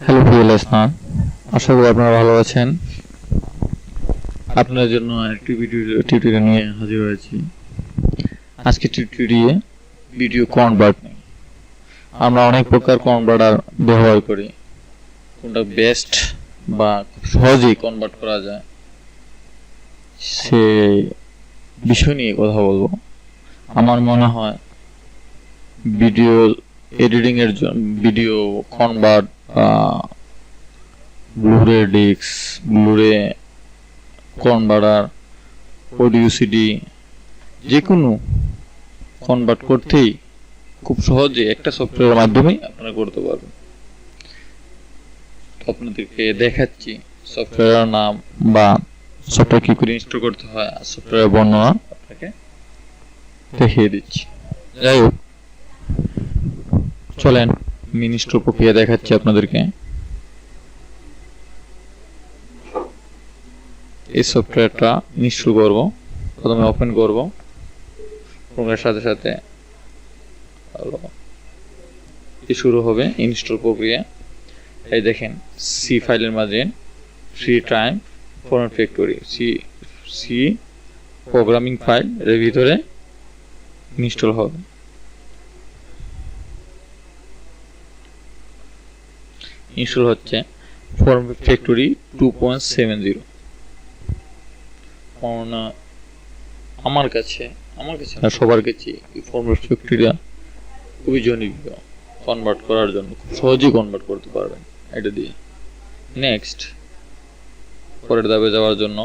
Hello প্রিয় listener, আশা করি আপনারা ভালো আছেন। আপনার জন্য একটি টিউটোরিয়াল নিয়ে হাজির হয়েছি। আজকে টিউটোরিয়ালে ভিডিও কনভার্ট নিয়ে আমরা অনেক প্রকার কনভার্টার ব্যবহার করি। কোনটা বেস্ট বা খুব সহজেই কনভার্ট করা যায় সেই বিষয় নিয়ে কথা বলবো। আমার মনে হয় ভিডিও এডিটিং এর জন্য ভিডিও কনভার্ট বা ব্লুরে ডিস্ক, ব্লুরে কনভার্টার, অডিও সিডি যে কোনো কনভার্ট করতেই খুব সহজে একটা সফটওয়্যারের মাধ্যমে আপনারা করতে পারবেন। আপনাদেরকে দেখাচ্ছি সফটওয়্যারের নাম বা সফটওয়্যার কি করে ইনস্টল করতে হয় আর সফটওয়্যারের বর্ণনা আপনাকে দেখিয়ে দিচ্ছি। যাই হোক, চলেন আমি ইনস্টল প্রক্রিয়া দেখাচ্ছি আপনাদেরকে। এই সফটওয়্যারটা ইনস্টল করব। প্রথমে ওপেন করব, ওপেনের সাথে সাথে শুরু হবে ইনস্টল প্রক্রিয়া। এই দেখেন সি ফাইলের মাঝে free time Format Factory C programming file এর ভিতরে ইনস্টল হবে। ইনস্টল হচ্ছে ফরম্যাট ফ্যাক্টরি 2.70। আমার কাছে সবার কাছে এই ফরম্যাট ফ্যাক্টরিটা খুবই জনপ্রিয়। কনভার্ট করার জন্য খুব সহজেই কনভার্ট করতে পারবেন এটা দিয়ে। নেক্সট, পরের ধাপে যাওয়ার জন্য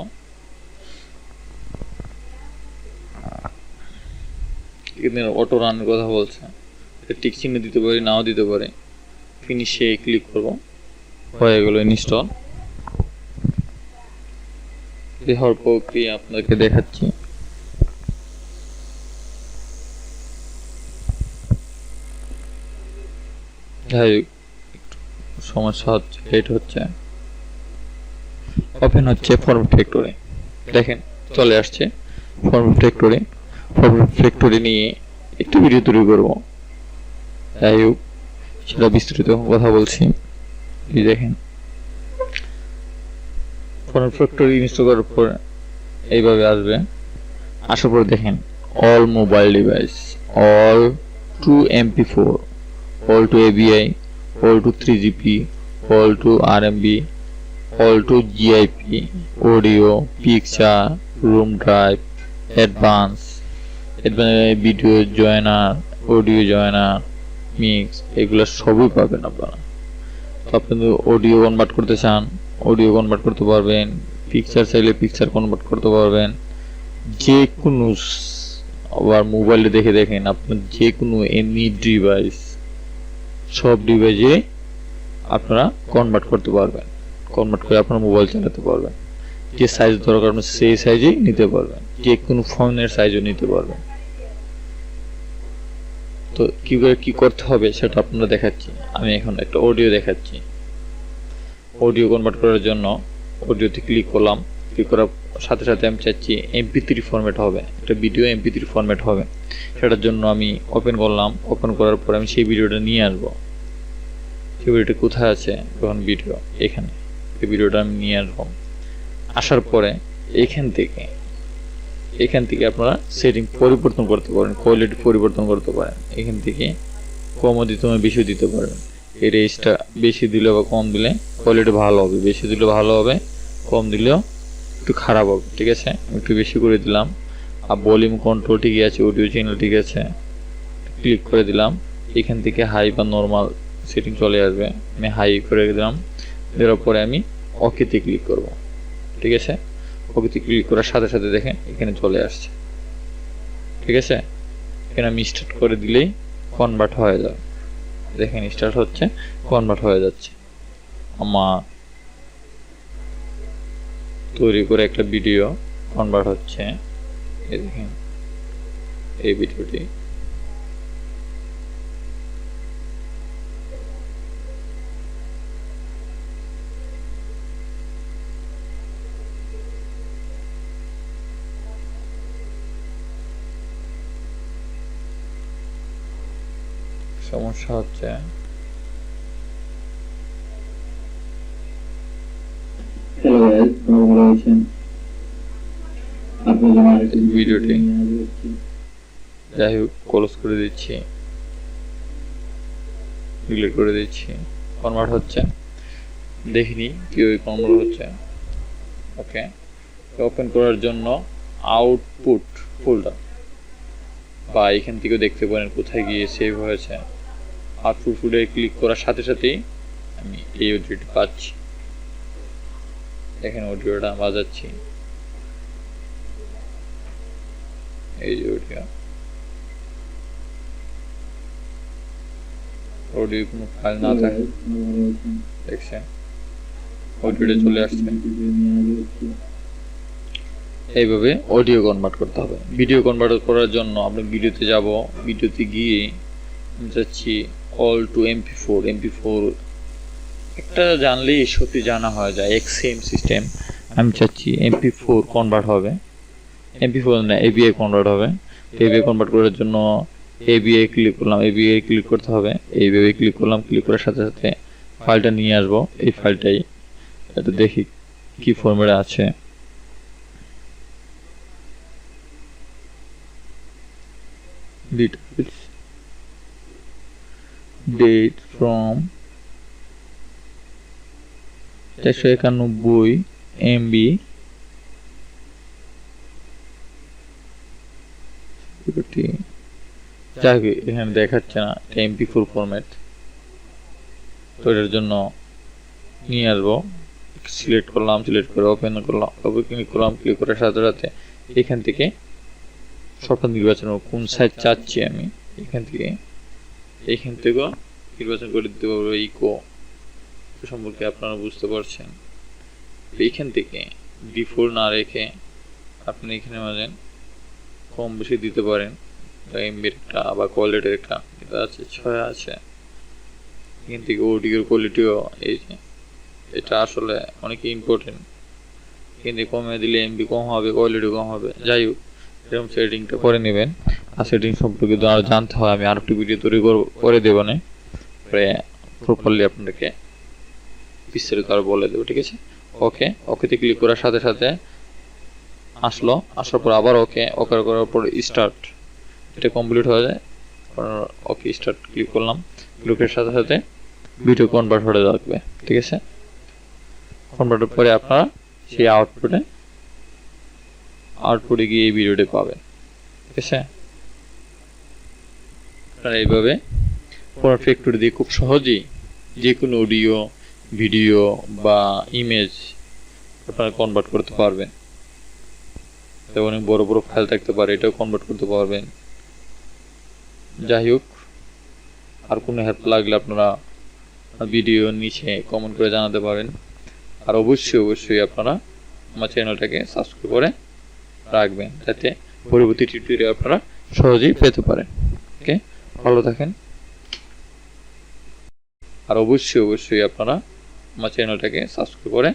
অটো রানের কথা বলছে, টিক চিহ্ন দিতে পারি, নাও দিতে পারে। ফিনিশে ক্লিক করব, হয়ে গেল ইনস্টল। হওয়ার প্রক্রিয়া আপনাকে দেখাচ্ছি। যাই হোক, সমস্যা হচ্ছে, লেট হচ্ছে। ওপেন হচ্ছে ফরম্যাট ফ্যাক্টরি। দেখেন চলে আসছে ফরম্যাট ফ্যাক্টরি। ফরম্যাট ফ্যাক্টরি নিয়ে একটু ভিডিও তৈরি করব। যাই হোক, সেটা বিস্তারিত কথা বলছি। এই দেখেন ফরম্যাট ফ্যাক্টরি ইনস্টল করার পর এইভাবে আসবে। আসার পর দেখেন all mobile device, all two MP4, all to AVI, all to 3GP, all to RMB, all to GIP, audio, picture, room drive, advance, video joiner, audio joiner, mix, এগুলো সবই পাবেন আপনারা। তো আপনি অডিও কনভার্ট করতে চান, অডিও কনভার্ট করতে পারবেন। পিকচার চাইলে পিকচার কনভার্ট করতে পারবেন। যে কোনো, আবার মোবাইলে দেখেন আপনার যে কোনো এনি ডিভাইস, সব ডিভাইসে আপনারা কনভার্ট করতে পারবেন। কনভার্ট করে আপনার মোবাইল চালাতে পারবেন। যে সাইজ দরকার আপনার সেই সাইজেই নিতে পারবেন। যে কোনো ফোনের সাইজও নিতে পারবেন। তো কি করতে হবে সেটা আপনারা দেখাচ্ছি। আমি এখন একটা অডিও দেখাচ্ছি। অডিও কনভার্ট করার জন্য অডিওতে ক্লিক করলাম। ক্লিক করার সাথে সাথে আমি চাচ্ছি MP3 ফরম্যাট হবে, একটা ভিডিও MP3 ফরম্যাট হবে। সেটার জন্য আমি ওপেন করলাম। ওপেন করার পর আমি সেই ভিডিওটা নিয়ে আসবো। সেই ভিডিওটা কোথায় আছে? এখন ভিডিও এখানে। এই ভিডিওটা আমি নিয়ে আসবো। আসার পরে এখান থেকে আপনারা সেটিং পরিবর্তন করতে পারেন, কোয়ালিটি পরিবর্তন করতে পারেন। এখান থেকে কমও দিতে হবে, বেশি দিতে পারবেন। এই রেঞ্জটা বেশি দিলে বা কম দিলে কোয়ালিটি ভালো হবে, বেশি দিলে ভালো হবে, কম দিলেও একটু খারাপ হবে। ঠিক আছে, একটু বেশি করে দিলাম। আর ভলিউম কন্ট্রোল ঠিকই আছে, অডিও চ্যানেল ঠিক আছে, ক্লিক করে দিলাম। এখান থেকে হাই বা নর্মাল সেটিং চলে আসবে। আমি হাই করে দিলাম। দেওয়ার পরে আমি ওকেতে ক্লিক করব। ঠিক আছে, ওকেতে ক্লিক করার সাথে সাথে দেখেন এখানে চলে আসছে। ঠিক আছে, এখানে আমি স্টার্ট করে দিলেই কনভার্ট হয়ে যাবে। দেখেন স্টার্ট হচ্ছে, কনভার্ট হয়ে যাচ্ছে। আমার তৈরি করে একটা ভিডিও কনভার্ট হচ্ছে। এই দেখেন এই ভিডিওটি। সমস্যা হচ্ছে, গাইস ভালো আছেন আপনাদের জন্য আরেকটি ভিডিওটি নিয়ে হাজির হচ্ছি যাই হোক ক্লোজ করে দিচ্ছি, ডিলিট করে দিচ্ছি। কনভার্ট হচ্ছে, দেখিনি কিভাবে কনভার্ট হচ্ছে। ওকে, ওপেন করার জন্য আউটপুট ফোল্ডার বা এখান থেকেও দেখতে পারেন কোথায় গিয়ে সেভ হয়েছে। আউটপুট ফোল্ডারে ক্লিক করার সাথে সাথেই আমি এই অডিওটি পাচ্ছি। দেখেন অডিওটা বাজাচ্ছি, এই যে অডিও কোনো ফাইল না থাকে দেখছেন অডিওটা চলে আসছে। এইভাবে অডিও কনভার্ট করতে হবে। ভিডিও কনভার্ট করার জন্য আমরা ভিডিওতে যাব, ভিডিওতে গিয়ে আমি চাচ্ছি অল টু MP4। MP4 একটা জানলেই সত্যি জানা হয়ে যায়, XM সিস্টেম। আমি চাচ্ছি MP4 কনভার্ট হবে, MP4 না AVI কনভার্ট হবে। AVI কনভার্ট করার জন্য AVI ক্লিক করলাম, AVI ক্লিক করতে হবে। এইভাবে ক্লিক করলাম, ক্লিক করার সাথে সাথে ফাইলটা নিয়ে আসবো। এই ফাইলটাই এটা দেখি কি ফরম্যাটে আছে। details date from 491 MB যাই হোক এখানে দেখাচ্ছে না, MP4 ফরম্যাট। তো এটার জন্য নিয়ে আসবো, সিলেক্ট করলাম, সিলেক্ট করে ওপেন করলাম, ক্লিক করলাম, ক্লিক করার সাথে সাথে এখান থেকে সবটা নির্বাচন কোন সাইজ চাচ্ছি আমি, এখান থেকে নির্বাচন করে দিতে পারবো। ইকো সম্পর্কে আপনারা বুঝতে পারছেন। এইখান থেকে ডিফল্ট না রেখে আপনি এখানে মাঝে কম বেশি দিতে পারেন। এমবির একটা বা কোয়ালিটির একটা এটা আছে 6 আছে। এখান থেকে অডিওর কোয়ালিটিও এই যে এটা আসলে অনেক ইম্পর্টেন্ট। কিন্তু কমে দিলে এমবি কম হবে, কোয়ালিটি কম হবে। যাই হোক এরকম সেটিংটা করে নেবেন। আর সেটিং সম্পর্কে যদি আরও জানতে হয় আমি আরেকটি ভিডিও তৈরি করে দেবো না, প্রপারলি আপনাদেরকে বিস্তারিত আরও বলে দেবো, ঠিক আছে। ওকেতে ক্লিক করার সাথে সাথে আসার পর আবার ওকে করার পর স্টার্ট, এটা কমপ্লিট হয়ে যায়। ওকে স্টার্ট ক্লিক করলাম, ক্লিকের সাথে সাথে ভিডিও কনভার্ট হয়ে যাবে, ঠিক আছে। কনভার্টের পরে আপনারা সেই আউটপুটে গিয়ে এই ভিডিওটি পাবেন, ঠিক আছে। আপনারা এইভাবে ফ্যাক্টরি দিয়ে খুব সহজেই যে কোনো অডিও, ভিডিও বা ইমেজ আপনারা কনভার্ট করতে পারবেন। অনেক বড় বড় ফাইল থাকতে পারে, এটাও কনভার্ট করতে পারবেন। যাই হোক আর কোনো হেল্প লাগলে আপনারা ভিডিও নিচে কমেন্ট করে জানাতে পারেন। আর অবশ্যই আপনারা আমার চ্যানেলটাকে সাবস্ক্রাইব করে রাখবেন যাতে পরবর্তী টিউটোরিয়াল আপনারা সহজেই পেতে পারেন। ওকে, ভালো থাকেন। আর অবশ্যই আপনারা আমার চ্যানেলটাকে সাবস্ক্রাইব করে